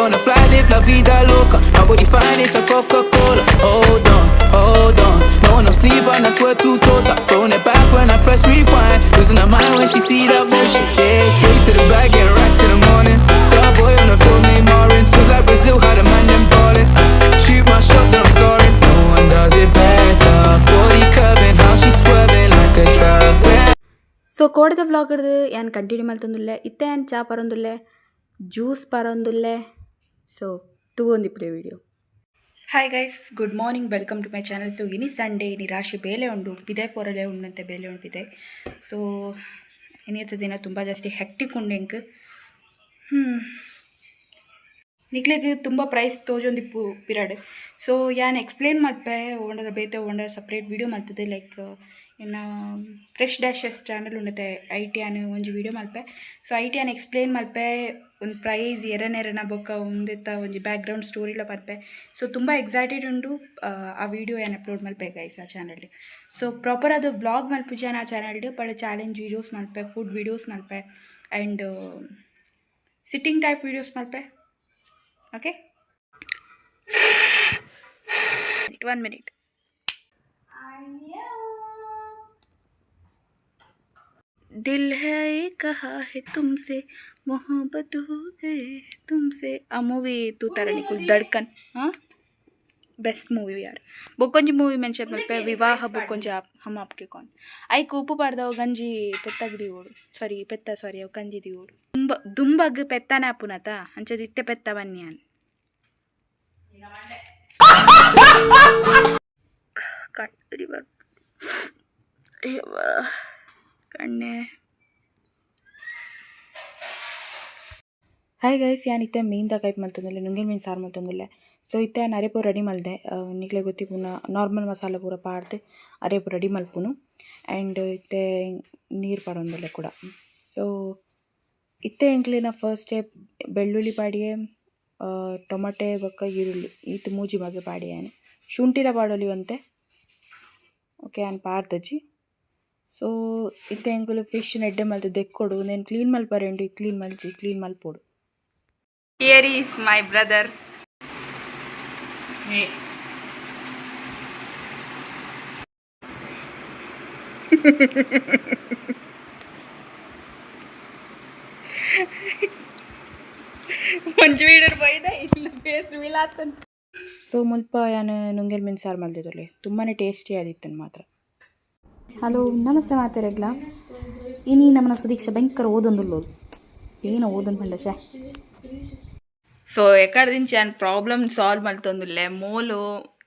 on a fly, live la vida loca. Nobody fine, it's a Coca-Cola. Hold on. No one no sleep and I swear to total. Throwing it back when I press rewind. Losing her mind when she see that motion. Yeah, straight to the bag, getting racks in the morning. Starboy on the phone, name Marin. Feel like Brazil, had a man them ballin'. Shoot my shot, then I'm scoring. No one does it better. Body curving, how she swerving like a traffic. So ಕೋಡದ vlog ಹಿಡಿದು ಏನು continue ಮಾಡ್ತಂದುಲ್ಲೆ ಇತ್ತೆ ಏನು ಚಾ ಪರೊಂದುಲ್ಲೆ juice ಪರೊಂದುಲ್ಲೆ so ತಗೊಂದಿಪ್ಪಡೆ video. Hi guys, good morning, welcome to my channel. So ಇನಿ ಸಂಡೇ ಇನಿ ರಾಶಿ ಬೇಲೆ ಉಂಡು ಪಿದೆ ಪೋರಲೆ ಉಂಡಂತೆ ಬೇಲೆ ಉಂಡಿದೆ. ಸೊ ಏನಿರ್ತದೆ ದಿನ ತುಂಬ ಜಾಸ್ತಿ ಹೆಕ್ಟಿಕ್ ಉಂಡೆಂಕ್ ನಿಕ್ಲೆಗ್ ತುಂಬ ಪ್ರೈಸ್ ತೋಜೊಂದಿಪ್ಪು ಪಿರಡ್. ಸೊ ಯಾನ್ ಎಕ್ಸ್ಪ್ಲೇನ್ ಮಲ್ಪೆ ಓಂಡದ ಬೇತೆ ಓಂಡರ ಸಪ್ರೇಟ್ ವೀಡಿಯೋ ಮಲ್ತದೆ. ಲೈಕ್ ಇನ್ನು ಫ್ರೆಶ್ ಡ್ಯಾಶಸ್ ಚಾನಲ್ ಉಂಡತೆ ಐ ಟಿ ಆನ್ ಒಂಜಿ ವೀಡಿಯೋ ಮಲ್ಪೆ. ಸೊ ಐ ಟಿ ಆನ್ ಎಕ್ಸ್ಪ್ಲೇನ್ ಮಲ್ಪೆ ಒಂದು ಪ್ರೈಸ್ ಎರನೆರನ ಬೊಕ್ಕ ಒಂದೆತ್ತ ಒಂಜಿ ಬ್ಯಾಕ್ಗ್ರೌಂಡ್ ಸ್ಟೋರಿಲ ಬರ್ಪೆ. ಸೊ ತುಂಬ ಎಕ್ಸೈಟೆಡ್ ಉಂಡು ಆ ವಿಡಿಯೋ ಏನು ಅಪ್ಲೋಡ್ ಮಲ್ಪೆ ಗೈಸ್ ಆ ಚಾನಲ್. ಸೊ ಪ್ರಾಪರ್ ಅದು ಬ್ಲಾಗ್ ಮಲ್ಪುಜಾನ ಆ channel but challenge videos Malpe, food videos Malpe and sitting type videos Malpe. Okay, 1 minute. दिल है कहा है तुमसे मोहब्बत हो गए तुमसे. आ मूवी तू तारा निकुल धड़कन हाँ बेस्ट मूवी यार. ಬೊಕ್ಕೊಂಜಿ ಮೂವಿ ಮೆನ್ಷನ್ ಮಲ್ಪೆ ವಿವಾಹ ಬೊಕ್ಕೊಂಜಿ ಹಮ್ ಆಪ್ಗೆ ಕಾನ್ ಐಕ್ ಉಪ್ಪು ಪಾಡ್ದವ ಗಂಜಿ ಪೆತ್ತಗಡಿ ಓಡು ಸಾರಿ ಅವು ಗಂಜಿದಿ ಓಡು ದುಂಬಗ್ ಪೆತ್ತನೆ ಆಪುನತ ಅಂಚದ ಇತ್ತೆ ಪೆತ್ತ ಬನ್ನಿ ಅನ್ ಕಟ್ಟಿ ಬರ್ ಕಣ್ಣೆ. ಹಾಯ್ ಗೈಸ್, ಯಾನ್ ಇತ್ತೆ ಮೀನ್ದ ಕೈಪ್ ಮಲ್ತಂದಿಲ್ಲ, ನುಂಗಿನ ಮೀನು ಸಾರು ಮಲ್ತಂದಿಲ್ಲ. ಸೊ ಇತ್ತೆ ನಾನು ಅರೆಪು ರೆಡಿ ಮಲ್ದೆ. ನಿಕ್ಲೆ ಗೊತ್ತಿಪುನ ನಾರ್ಮಲ್ ಮಸಾಲ ಪೂರ ಪಾಡ್ದು ಅರೆಪು ರೆಡಿ ಮಲ್ಪುನು. ಆ್ಯಂಡ್ ಇತ್ತೆ ನೀರು ಪಡೊಂದಿಲ್ಲ ಕೂಡ. ಸೊ ಇತ್ತೆ ಎಂಕ್ಲಿನ ಫಸ್ಟ್ ಬೆಳ್ಳುಳ್ಳಿ ಪಾಡಿಯೇ ಟೊಮಟೆ ಬೊಕ್ಕ ಈರುಳ್ಳಿ ಈತು ಮೂಜಿ ಬಗ್ಗೆ ಪಾಡಿಯಾನೆ ಶುಂಠಿಲ ಪಾಡೊಲಿ ಅಂತೆ. Okay on ಪಾಡ್ದಜ್ಜಿ. ಸೊ ಇತ್ತೆ ಎಂಕುಲು ಫಿಶ್ ನೆಡ್ಡೆ ಮಲ್ತು ದೆಕ್ಕೊಡು నేను ಕ್ಲೀನ್ ಮಲ್ಪರೆಂಡು ಕ್ಲೀನ್ ಮಲ್ಚಿ ಕ್ಲೀನ್ ಮಲ್ಪೋಡು. Here is my brother. Manju ವೀಡರ್ ಬೈದ ಇಲ್ಲ ಫೇಸ್ ವೀಲಾತನ್. ಸೊ ಮುಲ್ಪ ಯಾನು ನುಂಗೆಲ್ ಮೀನು ಸಾರು ಮಲ್ದಿದ್ದೊಲೆ ತುಂಬಾ ಟೇಸ್ಟಿ ಆದಿತ್ತನು ಮಾತ್ರ. ಹಲೋ ನಮಸ್ತೆ ಮಾತೆರೆಗ್ಲ. ಇನಿ ನಮ್ಮನ್ನ ಸುದೀಕ್ಷ ಭಯಂಕರ ಓದೊಂದುಲ್ಲೋದು ಏನು ಓದೊಂದು ಬಂದ ಶೇ. ಸೊ ಎಕಡ್ದಿಂಚ ಏನು ಪ್ರಾಬ್ಲಮ್ ಸಾಲ್ವ್ ಮಲ್ತೊಂದುಲ್ಲೆ ಮೋಲು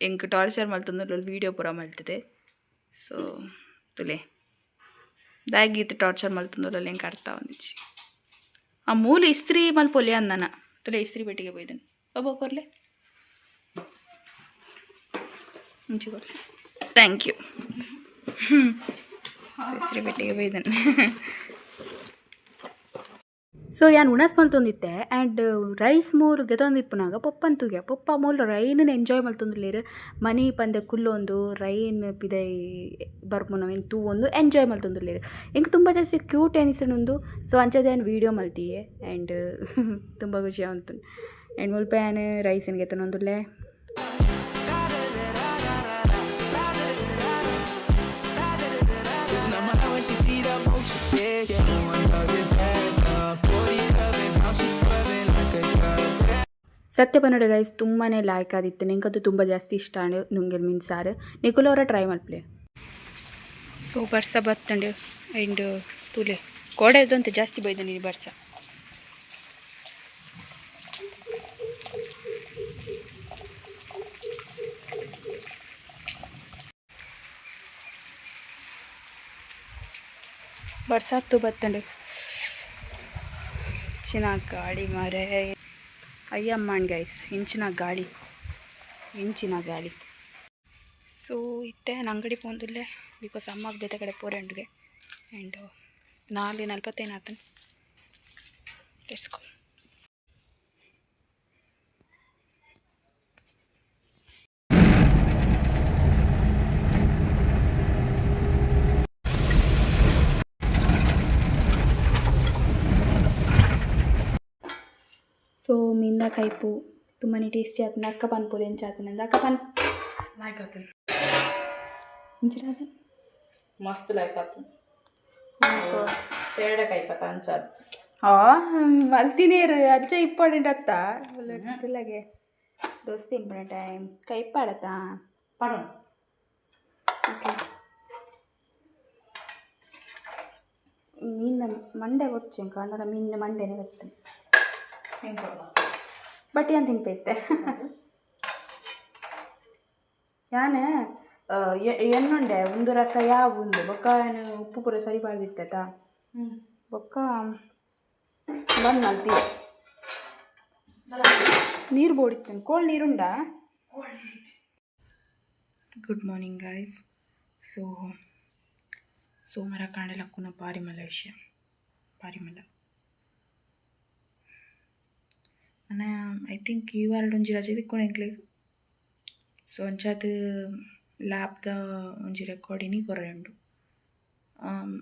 ಎಂಕ್ ಟಾರ್ಚರ್ ಮಲ್ತೊಂದುಲ್ಲ ವೀಡಿಯೋ ಪೂರ ಮಲ್ತಿದೆ. ಸೊ ತುಲೆ ದಾಗೀತು ಟಾರ್ಚರ್ ಮಲ್ತೊಂದುಲ್ಲ ಎಂಕ್ ಅರ್ಥ ಒಂದಿಚ್ಚಿ ಆ ಮೂಲು ಇಸ್ತ್ರಿ ಮಲ್ಪೊಲೆ ಅಂದನ ತುಲೆ ಇಸ್ತ್ರಿ ಪೆಟ್ಟಿಗೆ ಬೈದನು ಒಬ್ಬ ಕೊರ್ಲೆ ಮುಂಚೆ ಕೊರ್ಲೆ ಥ್ಯಾಂಕ್ ಯು. ಇಸ್ತ್ರಿ ಪೆಟ್ಟಿಗೆ ಬೈದನು. ಸೊ ಯಾನ್ ಉಣಸ್ ಮಲ್ತೊಂದಿತ್ತೆ ಆ್ಯಂಡ್ ರೈಸ್ ಮೂರು ಗೆದೊಂದಿಪ್ಪುನಾಗ ಪಪ್ಪನ್ ತೂಗ್ಯ ಪಪ್ಪ ಮೂಲ ರೈನನ್ನು ಎಂಜಾಯ್ ಮಲ್ತೊಂದುಲ್ಲೇರು ಮನಿ ಪಂದೆ ಕುಲ್ಲೊಂದು ರೈನ್ ಪಿದೈ ಬರ್ಪುನವೇನು ತೂ ಒಂದು ಎಂಜಾಯ್ ಮಲ್ತೊಂದುಲ್ಲೇರು ಎಂಗೆ ತುಂಬ ಜಾಸ್ತಿ ಕ್ಯೂಟ್ ಎನಿಸಣೊಂದು. ಸೊ ಅಂಚದೇನು ವೀಡಿಯೋ ಮಲ್ತಿಯೇ ಆ್ಯಂಡ್ ತುಂಬ ಖುಷಿ ಆವಂತು. ಆ್ಯಂಡ್ ಮುಲ್ಪ ಏನು ರೈಸನ್ ಗೆತನೊಂದುಲ್ಲೆ ಸತ್ಯ ಪನ್ನಡ ಗೈಸ್ ತುಂಬಾ ಲಾಯ್ಕ್ ಆದಿತ್ತು. ನಿಂಗಂತೂ ತುಂಬ ಜಾಸ್ತಿ ಇಷ್ಟ ನುಂಗೆಲ್ ಮೀನು ಸಾರು. ನಿಕುಲವರ ಟ್ರೈ ಮಲ್ಪ್ಲೆ. ಸೊ ಬರ್ಸ ಬತ್ತಂಡು ಆ್ಯಂಡ್ ತುಲೆ ಕೋಡೆದು ಅಂತ ಜಾಸ್ತಿ ಬೈದ ನೀನು ಬರ್ಸ. ಬರ್ಸತ್ತು ಬತ್ತಂಡು ಚಿನ್ನ ಗಾಳಿ ಮಾರೆ ಅಯ್ಯಮ್ಮನ್ ಗೈಸ್ ಇಂಚಿನ ಗಾಳಿ. ಸೊ ಇತ್ತೆ ಅಂಗಡಿ ಪೋಂದುಲ್ಲೆ ಬಿಕಾಸ್ ಅಮ್ಮಗೆ ಬೇತೆ ಕಡೆ ಪೋರೆಂಡ್ಗೆ ಆ್ಯಂಡ್ 4:40 ಆತನು. Let's go. ಸೊ ಮಮ್ಮಿಯಿಂದ ಕೈಪು ತುಂಬಾ ಟೇಸ್ಟಿ ಆತನ ಅಕ್ಕ ಪನ್ಪುರಿ ಎಂಚ ಆತನಂದ ಅಕ್ಕ ಪನ್ ಲೈಕ್ ಆತನ ಇಂಚಿರಾದ ಮಸ್ತ್ ಲೈಕ್ ಆತನ ಸೇಡ ಕೈಪತ ಅಂಚಾದ ಮಲ್ತಿನೇರು ಅಜ್ಜ ಇಂಪಾರ್ಟೆಂಟ್ ಅತ್ತ ಇಲ್ಲಗೆ ದೋಸ್ತಿ ಇಂಪಾರ್ಟೆಂಟ್ ಟೈಮ್ ಕೈಪಾಡತ್ತಾ ಪಡೋಣ ಓಕೆ ಮೀನ ಮಂಡೆ ಒಚ್ಚೆ ಕನ್ನಡ ಮೀನಿನ ಮಂಡೆನೇ ಬರ್ತದೆ ಹೆಂಗೆ ಕೊಡೋಣ ಬಟ್ ಏನು ತಿನ್ಪೈತೆ ಯಾನೆ ಎನ್ನುಂಡೆ ಒಂದು ರಸ ಯಾವ ಒಂದು ಬೊಕ್ಕ ಏನು ಉಪ್ಪು ಪೂರ ಸರಿ ಬಾಳ್ದಿತ್ತೈತ ಬೊಕ್ಕ ಬಂದು ಮಲ್ತಿ ನೀರು ಬೋಡಿತ್ತೇನೆ ಕೋಲ್ಡ್ ನೀರುಂಡ ಗುಡ್ ಮಾರ್ನಿಂಗ್ ಗೈಸ್ ಸೊ ಸೋಮವಾರ ಕಾಣಲಕ್ಕೂನ ಪಾರಿಮಲ ವಿಷಯ ಪಾರಿಮಲ ನಾನು ಐ ಥಿಂಕ್ ಈ ವಾರ ಒಂಜಿ ರಜೆ ತಿಕ್ಕೊಂಡು ಎಂಕ್ಲೆಗ್ ಸೊ ಅಂಚಾದ ಲ್ಯಾಬ್ದ ಒಂಜಿ ರೆಕಾರ್ಡಿನಿ ಕೊರೆ ಉಂಡು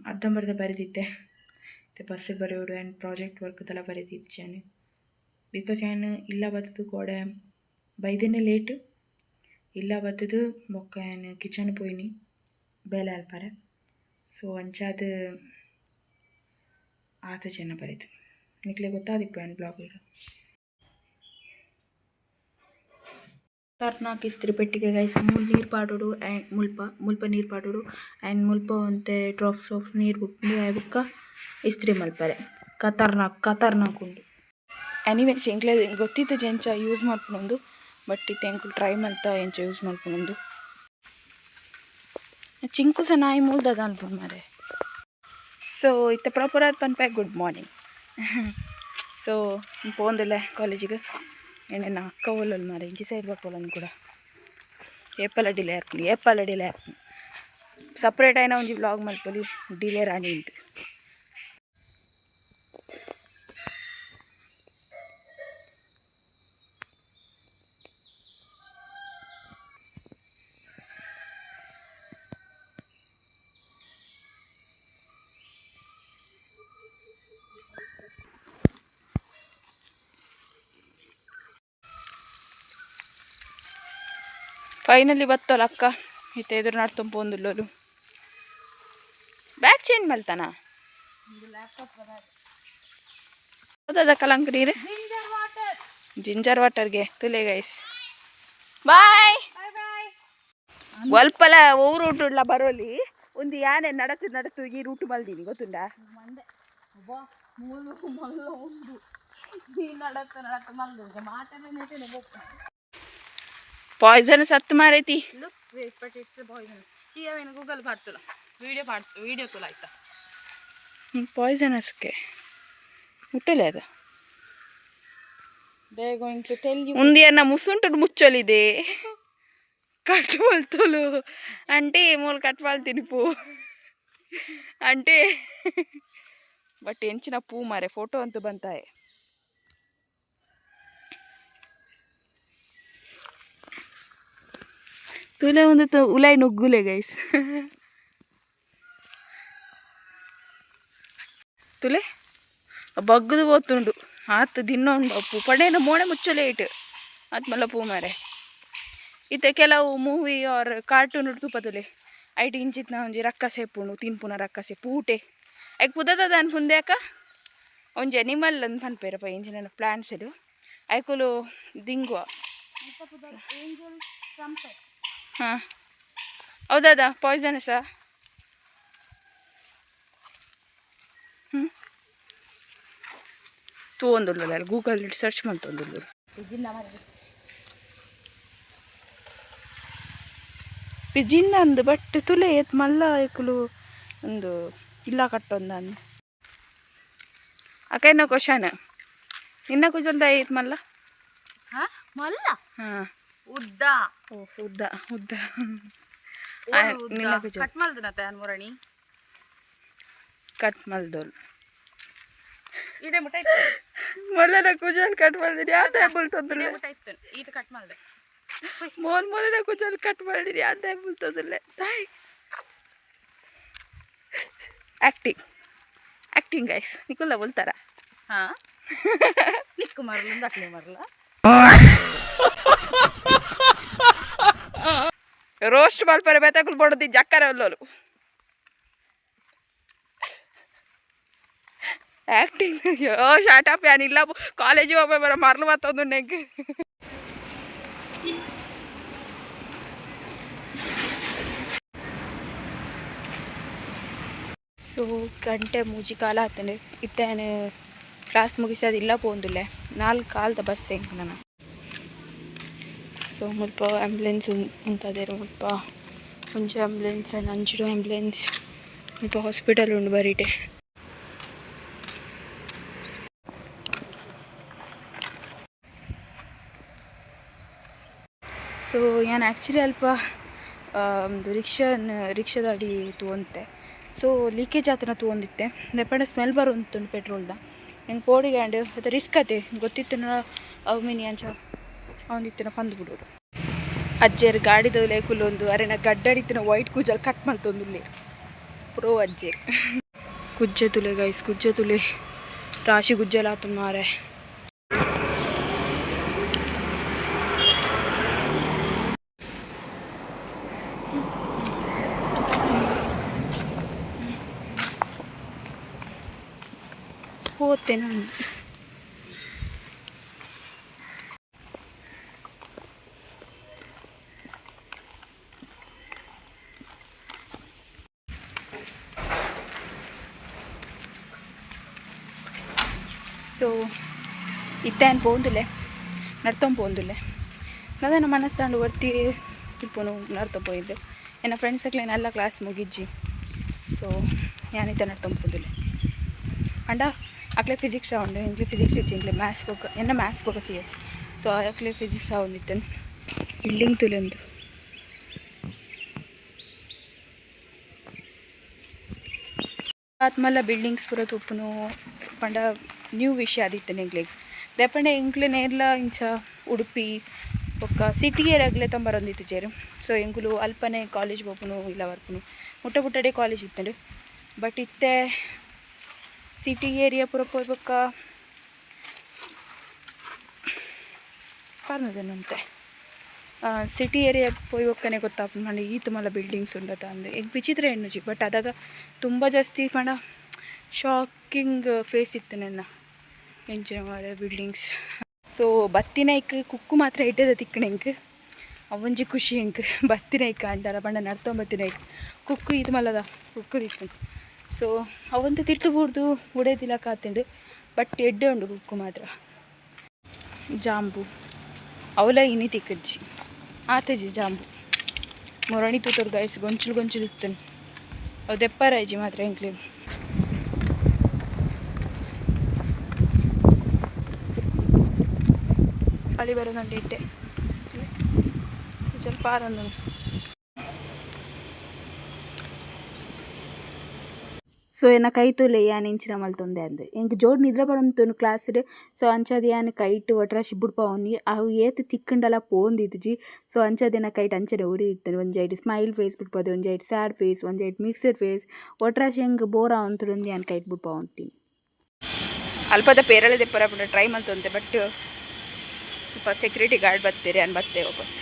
ಅರ್ಧಂಬರ್ಧ ಬರೆದಿದ್ದೆ ಮತ್ತು ಬಸ್ಸಿಗೆ ಬರೆಯೋಡು ಆ್ಯಂಡ್ ಪ್ರಾಜೆಕ್ಟ್ ವರ್ಕ್ದೆಲ್ಲ ಬರೆದಿದ್ದೇನೆ ಬಿಕಾಸ್ ಏನು ಇಲ್ಲ ಬತ್ತದು ಕೋಡೆ ಬೈದೇನೆ ಲೇಟ್ ಇಲ್ಲ ಬತ್ತದು ಬೊಕ್ಕ ಏನು ಕಿಚನ್ ಪೋಯ್ನಿ ಬೇಲೆ ಅಲ್ಪಾರೆ ಸೊ ಅಂಚಾದ ಆತ ಜನ ಬರೀತು ನಿಕ್ಲೆ ಗೊತ್ತಾದಿಪ್ಪು ಏನು ಬ್ಲಾಗಿಗೆ ತರ್ನಾಕ್ ಇಸ್ತ್ರಿ ಪೆಟ್ಟಿಗೆ ಗೈಸ್ ಮೂಲ್ ನೀರು ಪಾಡೋಡು ಆ್ಯಂಡ್ ಮುಲ್ಪ ನೀರು ಪಾಡೋಡು ಆ್ಯಂಡ್ ಮುಲ್ಪ ಒಂತೆ ಡ್ರಾಪ್ಸ್ ಆಫ್ ನೀರು ಬುಕ್ಕ ಇಸ್ತ್ರಿ ಮಲ್ಪರೆ ಖತರ್ನಾಕ್ ಉಂಡು ಎನಿವೇಸ್ ಎಂಕ್ಲೆ ಗೊತ್ತಿತ್ತು ಎಂಚ ಯೂಸ್ ಮಾಡ್ಕೊಂಡು ಬಟ್ ಇದು ಎಂಕ್ಲು ಟ್ರೈ ಮಾಡ್ತಾ ಎಂಚ ಯೂಸ್ ಮಾಡ್ಕೊಂಡು ಚಿಂಕು ಸಹ ನಾಯಿ ಮೂಲ್ದದ ಅನ್ಬೋದು ಮಾರೆ ಸೊ ಇತ್ತ ಪ್ರಾಪರ್ ಆದ ಪನ್ಪಾಯ್ ಗುಡ್ ಮಾರ್ನಿಂಗ್ ಸೊ ಪೋಂದಿಲ್ಲ ಕಾಲೇಜಿಗೆ ಏನೇನು ಅಕ್ಕ ಹೋಲಲ್ಲಿ ಮಾರೆ ಇಂಚಿ ಸೈಡ್ ಬರ್ಕೊಳ್ಳೋನು ಕೂಡ ಏಪಲ್ಲ ಡಿಲೇ ಆರ್ಪಣಿ ಸಪ್ರೇಟ್ ಆಯ್ನ ಒಂಜಿ ವ್ಲಾಗ್ ಮಲ್ಪೊಲಿ ಡಿಲೇ ರಾಣಿ ಉಂಟು ಫೈನಲಿ ಬತ್ತಲ್ಲ ಅಕ್ಕ ಇತ್ತ ಎದುರು ನಡ್ತೊಂದು ಪೋಂದುಲ್ಲೋಲು ಬ್ಯಾಗ್ ಚೇಂಜ್ ಮಲ್ತಾನ ಹೌದದ ಕಲಂಕ ನೀರು ಜಿಂಜರ್ ವಾಟರ್ಗೆ ತುಲೆ ಗೈಸ್ ಬಾಯ್ ಒಲ್ಪಲ ಓ ರೂಟ್ ಉಡ್ಲ ಬರೋಲಿ ಒಂದು ಯಾನೆ ನಡತು ಈ ರೂಟ್ ಮಲ್ದೀನಿ ಗೊತ್ತುಂಡ ಪಾಯ್ಸನ್ ಸತ್ತು ಮಾರೈತಿ ಗೂಗಲ್ ಮಾಡ್ತಲ್ಲ ವಿಡಿಯೋ ತುಲ ಆಯ್ತಾ ಪಾಯ್ಸನಸ್ಗೆ ಮುಟ್ಟಲೆ ಅದ ಮುಂದೆ ಅನ್ನ ಮುಸುಂಟು ಮುಚ್ಚಲಿದೆ ಕಟ್ ಮಲ್ತೋಲು అంటే మూలు కట్ మల్తిని పూ అంటే ಬಟ್ ಎಂಚಿನ ಪೂ ಮಾರೆ ಫೋಟೋ ಅಂತೂ ಬಂತಾಯೆ ತುಲೆ ಒಂದು ಉಲೈ ನುಗ್ಗುಲೆ ಗೈಸ್ ತುಲೆ ಬಗ್ಗದು పోతుండు ಆತು ದಿನ ಪೂ ಪಡೇನ ಮೋಣೆ ಮುಚ್ಚಲೆ ಇಟ್ಟು ಆತ್ ಮಲ್ಲ ಪೂ ಮಾರೆ ಇತ್ತೆ ಕೆಲವು ಮೂವಿ ಆರ್ ಕಾರ್ಟೂನ್ ತುಪ್ಪತುಲೆ ಐಟ್ ಇಂಚಿತ್ನ ಒಂಜಿ ರಕ್ಕಸೆ ಪುಂಡು ತಿನ್ಪುನ ರಕ್ಕಸೆ ಪೂಟೆ ಐಕ್ ಪುದದ ಅನ್ಪುಂದೆ ಅಕ್ಕ ಒಂಜಿ ಅನಿಮಲ್ ಅಂದ್ ಪನ್ಪೇರಪ್ಪ ಇಂಚಿನ ಪ್ಲಾಂಟ್ಸ್ ಇದು ಐಕುಲು ದಿಂಗುವ ಹಾಂ ಹೌದದ ಪಾಯ್ಸನಸ ತಗೊಂದುಲ್ಲ ಗೂಗಲ್ ಸರ್ಚ್ ಮಾಡ್ತೊಂದುಲ್ಲು ಪಿಜಿನ್ ಅಂದು ಬಟ್ ತುಲೆ ಎತ್ ಮಲ್ಲ ಐಕುಲು ಒಂದು ಇಲ್ಲ ಕಟ್ಟೊಂದು ಅಕ್ಕ ಇನ್ನ ಕ್ವಶನ್ ನಿನ್ನ ಕುಜಲ್ದ ಐತ್ ಮಲ್ಲ ಮಲ್ಲ ಹಾಂ ಉದ್ದ ಓ ಉದ್ದ ಉದ್ದ ನಿನ್ನ ಕುಜಲ್ ಕಟ್ ಮಲ್ದನತೆ ಅನ್ಮುರಣಿ ಕಟ್ ಮಲ್ದೋಲ್ ಇಡೆ ಮುಟ್ಟ ಇತ್ತು ಮಲ್ಲನ ಕುಜಲ್ ಕಟ್ ಮಲ್ದಿನಿ ಯಾವ್ದು ಆ್ಯಪಲ್ ತೊಂದ್ರೆ ಮುಟ್ಟ ಇತ್ತು ಈತ ಕಟ್ ಮಲ್ದೆ ಮೊಲನ ಕುಜಲ್ ಕಟ್ ಮಾಡಿರಿ ಯಾವ್ದು ಆ್ಯಪಲ್ ತೊಂದ್ರೆ ತಾಯಿ ಆ್ಯಕ್ಟಿಂಗ್ ಗೈಸ್ ನಿಕುಲ್ಲ ಬೋಲ್ತಾರ ಹಾಂ ನಿಕ್ಕು ಮರಲು ದಕ್ಲೆ ಮರಲ ರೋಸ್ಟ್ ಮಲ್ಪರೆ ಬೆತಕುಲು ಬಡದಿ ಜಕ್ಕರೆ ಒಲ್ಲೋಲು ಆ್ಯಕ್ಟಿಂಗ್ ಅಯ್ಯೋ ಶಾಟಪ್ ಏನಿಲ್ಲ ಕಾಲೇಜಿಗೆ ಹೋಗ್ಬೇ ಬರೋ ಮರಳು ಮತ್ತೊಂದು ನೆಗ್ ಸೊ ಗಂಟೆ ಮೂಜಿ ಕಾಲ ಆತಂಡೆ ಇತ್ತೇನೆ ಕ್ಲಾಸ್ ಮುಗಿಸೋದಿಲ್ಲ ಪೋಂದುಲ್ಲೆ 4 ಕಾಲದ ಬಸ್ ಹೆಂಗೆ ನಾನು ಸೊ ಮುಲ್ಪ ಆ್ಯಂಬುಲೆನ್ಸ್ ಉಂತದೇರು ಮುಲ್ಪ ಒಂಜಿ ಆ್ಯಂಬುಲೆನ್ಸ್ ಅಂಚಿಡು ಆ್ಯಂಬುಲೆನ್ಸ್ ಮುಲ್ಪ ಹಾಸ್ಪಿಟಲ್ ಉಂಡು ಬರೀಟೆ ಸೊ ನಾನು ಆ್ಯಕ್ಚುಲಿ ಅಲ್ಪ ಒಂದು ರಿಕ್ಷಾದ ಅಡಿ ತಗೊಂತೆ ಸೊ ಲೀಕೇಜ್ ಆತನ ತಗೊಂಡಿತ್ತೆ ದೆಪ್ಪಂಡ ಸ್ಮೆಲ್ ಬರುಂಟು ಪೆಟ್ರೋಲ್ದ ಹೆಂಗೆ ಪೋಡಿಗ್ಯಾಂಡ್ ಅದು ರಿಸ್ಕ್ ಅದೇ ಗೊತ್ತಿತ್ತು ಅವು ಮಿನಿ ಅಂಚ ಅವನಿತ್ತಿನ ಪಂದು ಬಿಡೋರು ಅಜ್ಜೇರು ಗಾಡಿದ ಲೇಕುಲೊಂದು ಅರೆನ ಗಡ್ಡಡಿತ್ತಿನ ವೈಟ್ ಕೂಜಲ್ಲಿ ಕಟ್ ಮಾಡ್ತೊಂದು ಪ್ರೋ ಅಜ್ಜೇರು ಗುಜ್ಜೆ ತುಲೆ ಗೈಸ್ ಗುಜ್ಜೆ ತುಲೆ ರಾಶಿ ಗುಜ್ಜೆಲ್ಲ ಆತು ಮಾರೆ ಹೋತೆ ನಾನು ಸೊ ಇತ್ತೇನು ಪೋಂದುಲೆ ನಡ್ತೊಂದು ಪೋಂದುಲೆ ನನ್ನ ಮನಸ್ಸಂಡು ಒರ್ತಿ ತಿಳ್ಪೋನು ನಡ್ತೊ ಪೋಯಿದ್ದು ಎನ್ನ ಫ್ರೆಂಡ್ಸ್ಗಳೇನೆಲ್ಲ ಕ್ಲಾಸ್ ಮುಗಿಜ್ಜಿ ಸೊ ഞാനിത്തെ ನಡ್ತೊಂದು ಪೋಂದುಲೆ ಅಂಡ ಅಕ್ಲೆ ಫಿಸಿಕ್ಸ್ ಉಂಡು ಇಂಕ್ಲೆ ಫಿಸಿಕ್ಸ್ ಇತ್ತು ಇಂಕ್ಲೆ ಮ್ಯಾಥ್ಸ್ ಬುಕ್ ಎನ್ನ maths book C S so ಅಕ್ಲೆ ಫಿಸಿಕ್ಸ್ ಆವೊಂದಿತ್ತೇನೆ ಬಿಲ್ಡಿಂಗ್ ತುಲೆಂದು ಆತ್ಮಲ್ಲ ಬಿಲ್ಡಿಂಗ್ಸ್ ಪೂರ ತುಪ್ಪುನು ಪಂಡ ನ್ಯೂ ವಿಷಯ ಆದಿತ್ತು ಎಂಕ್ಲೆಗ್ ದೆಪ್ಪಂಡೆ ಎಂಕ್ಲೆ ನೇರ್ಲ ಇಂಚ ಉಡುಪಿ ಒಕ್ಕ ಸಿಟಿಗೆ ರಗ್ಲೆ ತಂಬರೊಂದಿತ್ತು ಜೇರು ಸೊ ಎಂಕುಲು ಅಲ್ಪನೆ ಕಾಲೇಜ್ ಹೋಗ್ಪುನು ಇಲ್ಲ ಬರ್ಪುನು ಮುಟ್ಟ ಮುಟ್ಟಡೆ ಕಾಲೇಜ್ ಇತ್ತಂಡು ಬಟ್ ಇತ್ತೆ ಸಿಟಿ ಏರಿಯಾ ಪೂರ ಪೋಯ್ಬೊಕ್ಕ ಪರ್ನದೇನಂತೆ ಸಿಟಿ ಏರಿಯಾ ಪೋಯ್ಬೊಕ್ಕನೆ ಗೊತ್ತಾಪುಂಡು ಪಂಡ ಈತು ಮಲ್ಲ ಬಿಲ್ಡಿಂಗ್ಸ್ ಉಂಡತ ಅಂದೆ ಈಗ ವಿಚಿತ್ರ ಎಣ್ಣುಜಿ ಬಟ್ ಅದಾಗ ತುಂಬ ಜಾಸ್ತಿ ಪಂಡ ಶಾಕಿಂಗ್ ಫೇಸ್ ಇತ್ತು ನನ್ನ ಎಂಚಿನ ಮಾರೆ ಬಿಲ್ಡಿಂಗ್ಸ್ ಸೊ ಬತ್ತಿನ ಇಕ್ ಕುಕ್ಕು ಮಾತ್ರ ಇಟ್ಟದ ತಿಕ್ಕಣ ಇಂಕ್ ಅವೊಂಜಿ ಖುಷಿ ಇಂಕ್ ಬತ್ತಿನ ಇಕ್ಕ ಅಂಡಲ್ಲ ಪಂಡ ನಡ್ತೊಂಬತ್ತಿನ ಇಕ್ ಕುಕ್ಕು ಇದು ಮಲ್ಲದ ಕುಕ್ಕು ತಿಕ್ಕುಂಡು ಸೊ ಅವಂತ ತಿರ್ತುಬೂರ್ದು ಉಡೇದಿಲ್ಲ ಕಾತುಂಡು ಬಟ್ ಎಡ್ಡೆ ಉಂಡು ಕುಕ್ಕು ಮಾತ್ರ ಜಾಂಬು ಅವಲ ಇನಿ ತಿಕ್ಕಜ್ಜಿ ಆತಜ್ಜಿ ಜಾಂಬು ಮೊರಣಿ ತೂತರು ಗೈಸ್ ಗೊಂಚಲು ಗೊಂಚಲು ಇತ್ತನು ಅವು ದೆಪ್ಪರಾಯ್ಜಿ ಮಾತ್ರ ಎಂಕ್ಲೆ ಅಳಿ ಬರೋದಂಡು ಇಟ್ಟೆ ಸ್ವಲ್ಪ ಆರೊಂದು ಸೊ ಏನ ಕೈ ತೂಲೆ ಯಾನ್ ಇಂಚಿನ ಮಲ್ತೊಂದೆ ಅಂದೆ ಎಂಕ್ ಜೋಡ್ ನಿದ್ರೆ ಬರೋಂತನು ಕ್ಲಾಸ್ಡ್ ಸೊ ಅಂಚದ ಯಾನ್ ಕೈಟ್ ಒಟ್ರಾಶಿ ಬುಡ್ಪವನಿ ಅವು ಏತ್ ತಿಕ್ಕಂಡಲ ಪೋಂದಿದ್ಜಿ ಸೊ ಅಂಚದೇನ ಕೈಟ್ ಅಂಚಡೆ ಉರಿದಿತ್ತನು ಒಂಜೈಟ್ ಸ್ಮೈಲ್ ಫೇಸ್ ಬಿಡ್ಪದೆ ಒಂಜೈಟ್ ಸ್ಯಾಡ್ ಫೇಸ್ ಒಂಜೈಟ್ ಮಿಕ್ಸಡ್ ಫೇಸ್ ಒಟ್ರಾಶಿ ಹೆಂಗೆ ಬೋರ್ ಅವಂತುಂದು ಯಾನ್ ಕೈಟ್ ಬಿಡ್ಪವಂತೀನಿ ಅಲ್ಪದ ಪೇರಳೆ ದೆಪ್ಪರ ಪುಡ ಟ್ರೈ ಮಲ್ತೊಂದೆ ಬಟ್ ಸ್ವಲ್ಪ ಸೆಕ್ಯೂರಿಟಿ ಗಾರ್ಡ್ ಬರ್ತೀರಿ ಅನ್ ಬರ್ತೇವೆ ವಾಪಸ್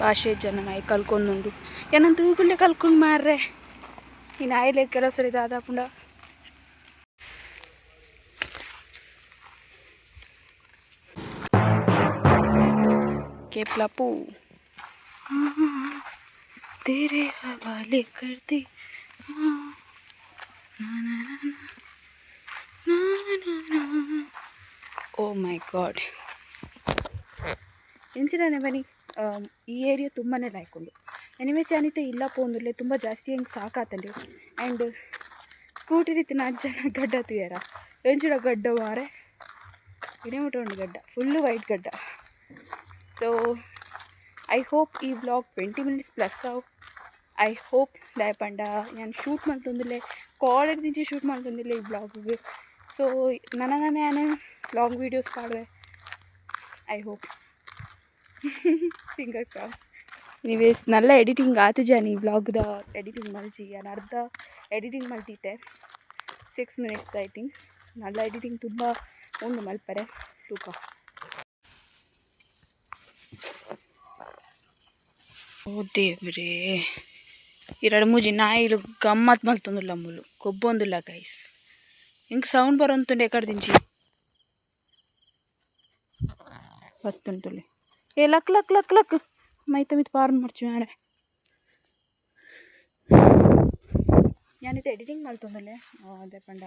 ಭಾಷೆ ಜನ ನಾಯಿ ಕಲ್ಕೊಂಡುಂಡು ಏನಂತ ತೂಗುಂಡೆ ಕಲ್ಕೊಂಡು ಮಾರ್ರೆ ಈ ನಾಯಿಲೆ ಕೆಲವು ಸರಿ ದಾದಾಪುಂಡ केपलापू तेरे हवाले कर दी ಓ ಮೈ ಗಾಡ್ ಎಂಚಿನ ಬನ್ನಿ ಈ ಏರಿಯಾ ತುಂಬಾ ಲೈಕ್ ಉಂಡು ಎನಿವೇಸ್ ಏನಿತ್ತೆ ಇಲ್ಲ ಪೋಂದುಲ್ಲೆ ತುಂಬ ಜಾಸ್ತಿ ಹೆಂಗೆ ಸಾಕಾತಂಡು ಆ್ಯಂಡ್ ಸ್ಕೂಟಿ ರೀತಿ 4 ಜನ ಗಡ್ಡ ತುಯ್ಯಾರ ಎಂಚಿನ ಗಡ್ಡ ಮಾರೆ ಇಡೇ ಮುಟ್ಟ ಉಂಡು ಗಡ್ಡ ಫುಲ್ಲು ವೈಟ್ ಗಡ್ಡ ಸೊ ಐ ಹೋಪ್ ಈ ವ್ಲಾಗ್ 20 minutes ಪ್ಲಸ್ ಆವು ಐ ಹೋಪ್ ದಾಯಪಂಡ ನಾನು ಶೂಟ್ ಮಾಡ್ತಂದಿಲ್ಲ ಕಾಲೇಜ್ నుంచి ಶೂಟ್ ಮಾಡ್ತಂದಿಲ್ಲ ಈ ಬ್ಲಾಗಿಗೆ. ಸೊ ನಾನು ಲಾಂಗ್ ವೀಡಿಯೋಸ್ ಮಾಡುವೆ. I hope finger cross. ನೀವೇ ನಲ್ಲ ಎಡಿಟಿಂಗ್ ಆತಜಾನಿ ಬ್ಲಾಗ್ದ ಎಡಿಟಿಂಗ್ ಮಲ್ಚಿ ನಾನು ಅರ್ಧ editing ಮಲ್ತಿದ್ದೆ 6 minutes I think. Nalla editing ತುಂಬ ಉಂಡು ಮಲ್ಪರೆ ತೂಕ. ಓ ದೇವ್ರೇ, ಎರಡು ಮೂಜಿ ನಾಯಿಲು ಗಮ್ಮತ್ ಮಲ್ತೊಂದುಲ್ಲ ಮುಲು ಕೊಬ್ಬೊಂದುಲ್ಲ ಗೈಸ್. ಹಿಂಗೆ ಸೌಂಡ್ ಬರೋಂತುಂಡು ಎಕಡೆ ದಿಂಚಿ ಬತ್ತುಂಟುಲೆ. ಏ ಲಕ್ ಲಕ್ ಲಕ್ ಲಕ್ ಮೈತ ಮಿತ್ ಪಾರ್ನ್ ಮಾಡ್ಚಿ ಮಾಡೆ. ഞാനിത് ಎಡಿಟಿಂಗ್ ಮಲ್ತೊಂದಲೆ ಅದೇ ಪಂಡ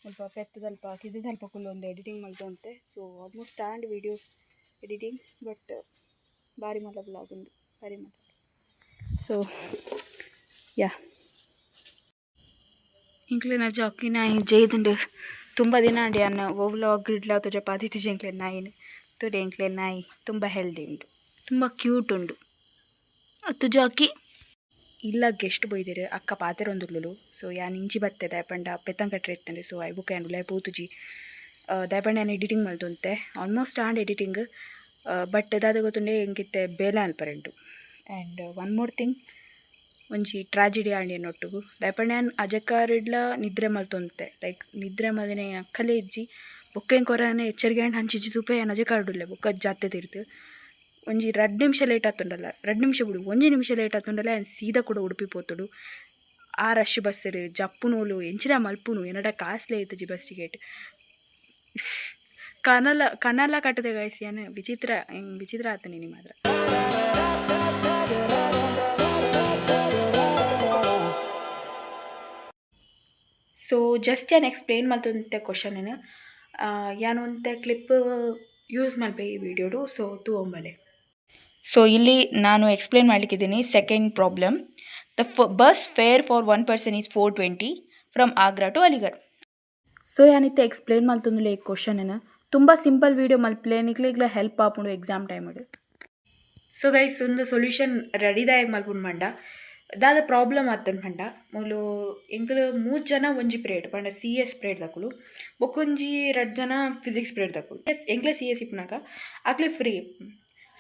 ಸ್ವಲ್ಪ ಪೆತ್ತದಲ್ಪ ಕಿದ್ದಲ್ಪ ಕುಲ್ಲು ಒಂದು ಎಡಿಟಿಂಗ್ ಮಲ್ತೊಂತೆ. So almost stand videos editing but ಭಾರಿ ಮಲ್ಲ ಬ್ಲಾಗ್ ಉಂದು ಭಾರಿ ಮಲ್ಲ. ಸೊ ಯಾ ಇಂಕ್ಲಿನ ಜಾಕಿ ನಾಯಿ ಜೈದುಂಡು ತುಂಬ ದಿನ ಅಂಡಿ ಅನ್ನ ವ್ಲಾಗ್ ಇಡ್ಲ ತುಜ ಪಾದಿತಿ ಜಂಕ್ಲೆ ನಾಯಿನ ತುಡೆ ಎಂಕ್ಲೆ ನಾಯಿ ತುಂಬ ಹೆಲ್ದಿ ಉಂಡು, ತುಂಬ ಕ್ಯೂಟ್ ಉಂಡು. ಅತ್ತು ಜಾಕಿ ಇಲ್ಲ ಗೆಸ್ಟ್ ಬೊಯ್ದಿರು ಅಕ್ಕ ಪಾತೆರ ಒಂದುರ್ಲು. ಸೊ ಯಾನ್ ಇಂಚಿ ಬತ್ತೆ ದಯಪಂಡ ಪೆತ್ತಂಕಟ್ರೆ ಇತ್ತಂಡೆ. ಸೊ ಐ ಬುಕ್ ಏನು ಲೈ ಪೂತುಜಿ ದಯಪಂಡ ನಾನು ಎಡಿಟಿಂಗ್ ಮಲ್ತೊಂತೆ ಆಲ್ಮೋಸ್ಟ್ ಆಂಡ್ ಎಡಿಟಿಂಗ್. ಬಟ್ ದಾದ ಗೊತ್ತುಂಡೆ ಎಂಗಿತ್ತೆ ಬೇಲೆ ಅಲ್ಪರೆಂಟು. ಆ್ಯಂಡ್ ಒನ್ ಮೋರ್ ಥಿಂಗ್ ಒಂಜಿ ಟ್ರಾಜಿಡಿ ಆಂಡಿ ಅನ್ನೊಟ್ಟುಗು ದಯಪಂಡ ನಾನು ಅಜಕಾರಿಡ್ಲ ನಿದ್ರೆ ಮಲ್ತೊಂತೆ. ಲೈಕ್ ನಿದ್ರೆ ಮಲ್ದಿನ ಅಕ್ಕಲೇ ಇಜ್ಜಿ ಬೊಕ್ಕ ಕೊರನೆ ಎಚ್ಚರಿಕೆ ಅಂಡ್ ಹಂಚಿಜ್ಜಿ ತೂಪೆ ಏನು ಅಜಕಾರ್ಡುಲ್ಲೆ ಬೊಕ್ಕ ಜಾತೆ ತಿರ್ತು ಒಂಜಿ 2 ನಿಮಿಷ ಲೇಟ್ ಆತುಂಡಲ್ಲ, 2 ನಿಮಿಷ ಬಿಡು 1 ನಿಮಿಷ ಲೇಟ್ ಆತುಂಡಲ್ಲ ಆ್ಯಂಡ್ ಸೀದಾ ಕೂಡ ಉಡುಪಿ ಪೋತುಡು. ಆ ರಶ್ ಬಸ್ಸರು ಜಪ್ಪುನೋಲು ಎಂಚಿನ ಮಲ್ಪುನು ಏನಡ ಕಾಸ್ಟ್ಲಿ ಆಯ್ತಜಿ ಬಸ್ ಟಿಕೆಟ್. ಕನಲ ಕಟ್ಟದೆ ಗಾಯ್ಸಿ ಏನು ವಿಚಿತ್ರ ವಿಚಿತ್ರ ಆತನಿ ನಿಮ್ಮ ಹತ್ರ. ಸೊ ಜಸ್ಟ್ ಏನು ಎಕ್ಸ್ಪ್ಲೇನ್ ಮಾಡ್ತಂತೆ ಕ್ವಶನ್ ಯಾನು ಅಂತ ಕ್ಲಿಪ್ ಯೂಸ್ ಮಲ್ಪೆ ಈ ವಿಡಿಯೋಡು. ಸೊ ತೂಂಬಲೆ ಸೊ ಇಲ್ಲಿ ನಾನು ಎಕ್ಸ್ಪ್ಲೇನ್ ಮಾಡಲಿಕ್ಕಿದ್ದೀನಿ. Second problem, the bus fare for 1 person is 420 from Agra to Aligarh. So ಯಾನಿತ್ತೆ ಎಕ್ಸ್ಪ್ಲೇನ್ ಮಲ್ತಂದುಲೆ ಈ ಕ್ವಶನ್ ತುಂಬ ಸಿಂಪಲ್ ವೀಡಿಯೋ ಮಲ್ಪ್ಲೇನಿಕ್ಲಿಗ್ಲ ಹೆಲ್ಪ್ ಆಪುಂಡು ಎಕ್ಸಾಮ್ ಟೈಮಡು. ಸೊ ಗೈಸ್ ಒಂದು ಸೊಲ್ಯೂಷನ್ ರೆಡಿದಾಗಿ ಮಲ್ಪುಂಡು ಮಂಡ ದಾದ ಪ್ರಾಬ್ಲಮ್ ಆತನ ಪಂಡ ಮೂಲು ಎಂಕ್ಲು 3 ಜನ ಒಂಜಿ ಪ್ರೇಡ್ ಪಂಡ CS ಪ್ರೇಡ್ ದಕ್ಕುಲು ಬೊಕ್ಕೊಂಜಿ 2 ಜನ ಫಿಸಿಕ್ಸ್ ಪ್ರೇಡ್ ದಕ್ಕುಲು. ಎಂಕ್ಲೆ CS ಇಪ್ಪುನಾಗ ಅಕ್ಲೆ ಫ್ರೀ.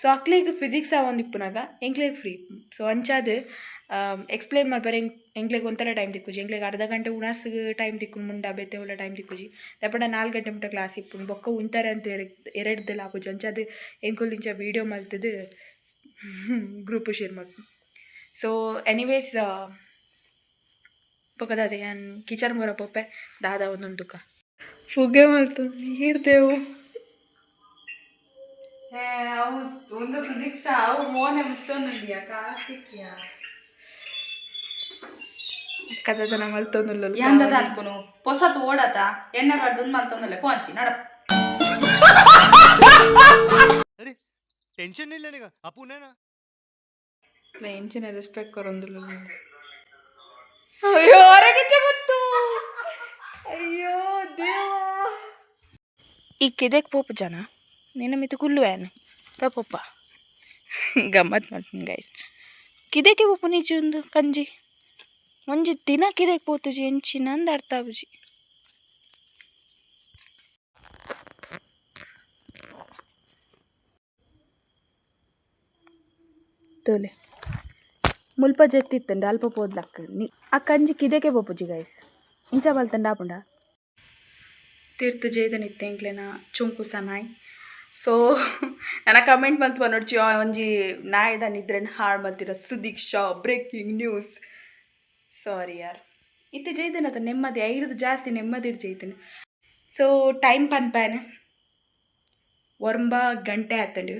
ಸೊ ಅಕ್ಲೆಗ್ ಫಿಸಿಕ್ಸ್ ಒಂದು ಇಪ್ಪುನಾಗ ಎಂಕ್ಲೆಗ್ ಫ್ರೀ. ಸೊ ಅಂಚಾದ ಎಕ್ಸ್ಪ್ಲೇನ್ ಮಲ್ಪರೆ ಎಂಕ್ಲೆಗ್ ಒಂಥರ ಟೈಮ್ ತಿಕ್ಕುಜಿ. ಎಂಕ್ಲೆಗ್ ಅರ್ಧ ಗಂಟೆ ಉಣಾಸ್ಗೆ ಟೈಮ್ ತಿಕ್ಕುನು ಮುಂಡ ಬೆತ್ತೆ ಉಳ್ಳ ಟೈಮ್ ತಿಕ್ಕುಜಿ. ದಪ್ಪಡ 4 ಗಂಟೆ ಮುಟ್ಟ ಕ್ಲಾಸ್ ಇಪ್ಪುನು ಬೊಕ್ಕ ಉಂತಾರೆ ಅಂತ ಎರಡ್ದೆಲ್ಲ ಆಪುಜಿ. ಅಂಚಾದ ಎಂಕುಲ್ ಇಂಚ ವೀಡಿಯೋ ಮಲ್ತದು ಗ್ರೂಪು ಶೇರ್ ಮಾಡ್ತು. ಸೊ ಎನಿವೇಸ್ ಬೊಕ್ಕದಾದೆ ನಾನು ಕಿಚನ್ ಬರೋ ಪೊಪ್ಪೆ ದಾದ ಒಂದೊಂದು ದುಃಖ ಫುಗ್ಗೆ ಮಾಡ್ತು ನೀರ್ದೇವು ಒಂದು ಸುದೀಕ್ಷಾ ಅವು ಮೋನೆ ಮುಚ್ಚೊಂದಿದ್ಯಾ ಕಾರ್ತಿಕ್ಯಾ ಕದನ ಮಲ್ತೊಂದುಲ್ಲ ಎಂತದ ಅನ್ಪುನು ಹೊಸತು ಓಡತ ಎಣ್ಣೆ ಬರ್ದು ಮಲ್ತೊಂದಲ್ಲ ಪೋಂಚಿ ನಡ अरे टेंशन नहीं लेने का अपुन है ना ಎಂಚಿನ ರೆಸ್ಪೆಕ್ಟ್ ಕೊರೊಂದುಲ್ಲ. ಅಯ್ಯೋ ಹೊರಗಿದ್ದೆ ಗೊತ್ತು. ಅಯ್ಯೋ ದೇವಾ ಈ ಕಿದೆಕ್ ಪೋಪು ಜನ ನಿನ್ನ ಮಿತ್ತು ಕುಲ್ಲುವೇನು ತಪ್ಪಪ್ಪ ಗಮ್ಮತ್ ಮಾಡ್ತೀನಿ ಗೈಸ್. ಕಿದೆಕೆ ಪೋಪು ನಿಜ ಒಂದು ಕಂಜಿ ಒಂಜಿ ದಿನ ಕಿದೆಕ್ ಪೋತುಜಿ ಎಂಚಿನಂದು ಅರ್ಥ ಆಗುಜಿ. ತೋಲೆ ಮುಲ್ಪ ಜೆತ್ತಿತ್ತಂಡ ಅಲ್ಪ ಪೋದ್ಲಕ್ಕ ನೀ ಆ ಕಂಜಿ ಕಿದೆಕೆ ಪೋಪುಜಿ ಗೈಸ್ ಇಂಚ ಬಲ್ತಂಡ ಆಪುಂಡ ತೀರ್ತು ಜೇದನಿತ್ತೆ ಎಂಕ್ಲೆನ ಚುಂಕು ನಾಯಿ. ಸೊ ನನ್ನ ಕಮೆಂಟ್ ಮಲ್ತು ನೋಡ್ಚಿ ಒಂಜಿ ನಾಯಿದ ನಿದ್ರೆನ ಹಾಳು ಮಲ್ತಿರ ಸುದೀಕ್ಷಾ ಬ್ರೇಕಿಂಗ್ ನ್ಯೂಸ್. ಸಾರಿ ಯಾರ್ ಇತ್ತೆ ಜೈತೇನೆ ಅದ ನೆಮ್ಮದಿ 5 ಜಾಸ್ತಿ ನೆಮ್ಮದಿ ಜೈತೇನೆ. ಸೊ ಟೈಮ್ ಪನ್ಪಾಯನೆ 9 ಗಂಟೆ ಆತಂಡು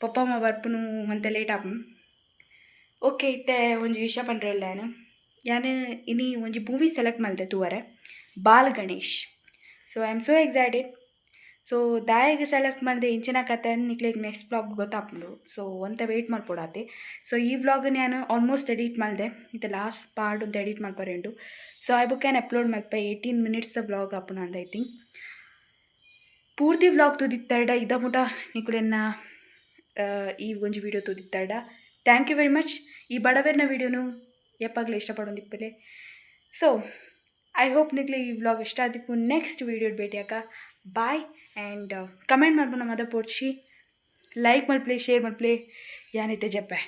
ಪಪ್ಪ ಅಮ್ಮ ಬರ್ಪುನು ಮಂತೆ ಲೇಟ್ ಆಪುನು. ಓಕೆ ಇತ್ತೆ ಒಂಜಿ ವಿಷಯ ಪಂಡ್ರಲ್ಲ ಯಾನು ಇನಿ ಒಂಜಿ ಮೂವಿ ಸೆಲೆಕ್ಟ್ ಮಲ್ತೆ ತೂವರೆ Bal Ganesh. So I am so excited. So ದಾಯಿಗೆ ಸೆಲೆಕ್ಟ್ ಮಾಡಿದೆ ಇಂಚಿನ ಕತೆ ನಿಕ್ಲಿಗೆ ನೆಕ್ಸ್ಟ್ ಬ್ಲಾಗ್ ಗೊತ್ತಾಪುಂಡು. ಸೊ ಒಂತ ವೆಯ್ಟ್ ಮಾಡ್ಕೊಡಾತೆ. ಸೊ ಈ ಬ್ಲಾಗ್ ನಾನು ಆಲ್ಮೋಸ್ಟ್ ಎಡಿಟ್ ಮಾಡಿದೆ ಇದು ಲಾಸ್ಟ್ ಪಾರ್ಟ್ ಅಂತ ಎಡಿಟ್ ಮಾಡ್ಪರೆಂಡು. ಸೊ ಐ ಬುಕ್ ಏನು ಅಪ್ಲೋಡ್ ಮಲ್ಪೆ 18 minutes ಬ್ಲಾಗ್ ಆಪುನ ಅಂತ ಐ ಥಿಂಕ್ ಪೂರ್ತಿ ವ್ಲಾಗ್ ತುದಿತ್ತಾಡ ಇದ ಮುಟ ನಿಕುಲೆನ್ನ ಈ ಒಂಜಿ ವಿಡಿಯೋ ತುದಿತ್ತಾಡ. Thank you very much. ಈ ಬಡವೇರ್ನ ವೀಡಿಯೋನು ಎಪ್ಪಾಗಲೇ ಇಷ್ಟಪಡೋದಿಪ್ಪಲೆ. ಸೊ ಐ ಹೋಪ್ ನಿಗ್ಲಿ ಈ ವ್ಲಾಗ್ ಇಷ್ಟ ಆದಿಪ್ಪು. ನೆಕ್ಸ್ಟ್ ವೀಡಿಯೋಡ್ ಭೇಟಿಯಾಗ ಬಾಯ್. ಆ್ಯಂಡ್ ಕಮೆಂಟ್ ಮಾಡ್ಬೋದು ಮದ ಪೋಡ್ಸಿ, ಲೈಕ್ ಮಲ್ಪ್ಲೆ, ಶೇರ್ ಮಲ್ಪ್ಲೆ, ಯಾನೈತೆ ಜಪ್ಪೆ.